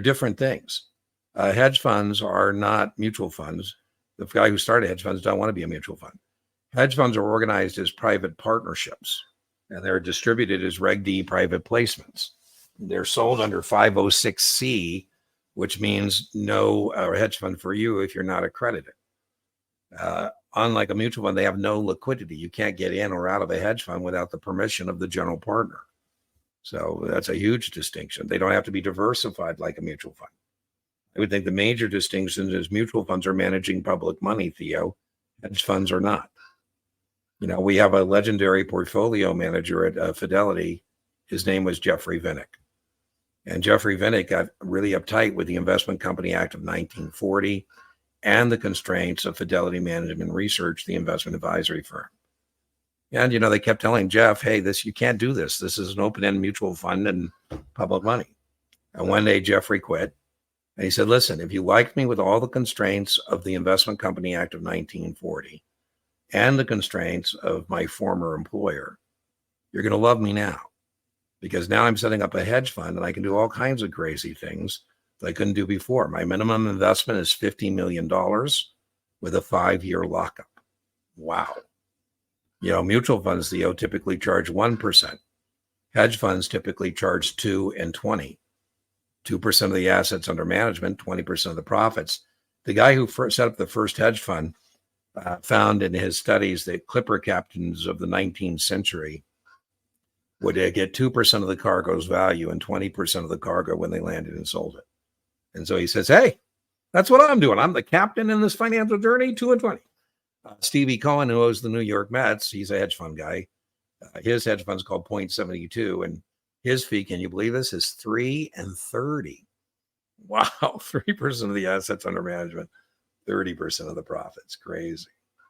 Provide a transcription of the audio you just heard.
different things. Hedge funds are not mutual funds. The guy who started hedge funds don't want to be a mutual fund. Hedge funds are organized as private partnerships, and they're distributed as Reg D private placements. They're sold under 506C, which means no hedge fund for you if you're not accredited. Unlike a mutual fund, they have no liquidity. You can't get in or out of a hedge fund without the permission of the general partner. So that's a huge distinction. They don't have to be diversified like a mutual fund. I would think the major distinction is mutual funds are managing public money, Theo. Hedge funds are not. You know, we have a legendary portfolio manager at Fidelity. His name was Jeffrey Vinnick. And Jeffrey Vinnick got really uptight with the Investment Company Act of 1940 and the constraints of Fidelity Management Research, the investment advisory firm. And, you know, they kept telling Jeff, hey, you can't do this. This is an open-end mutual fund and public money. And one day Jeffrey quit. And he said, listen, if you like me with all the constraints of the Investment Company Act of 1940 and the constraints of my former employer, you're going to love me now. Because now I'm setting up a hedge fund and I can do all kinds of crazy things that I couldn't do before. My minimum investment is $50 million with a 5-year lockup. Wow. You know, mutual funds, Theo, typically charge 1%. Hedge funds typically charge 2 and 20. 2% of the assets under management, 20% of the profits. The guy who first set up the first hedge fund found in his studies that clipper captains of the 19th century would get 2% of the cargo's value and 20% of the cargo when they landed and sold it. And so he says, hey, that's what I'm doing. I'm the captain in this financial journey, 2 and 20. Stevie Cohen, who owns the New York Mets, he's a hedge fund guy. His hedge fund's called Point 72, and his fee, can you believe this, is 3 and 30. Wow, 3% of the assets under management, 30% of the profits. Crazy.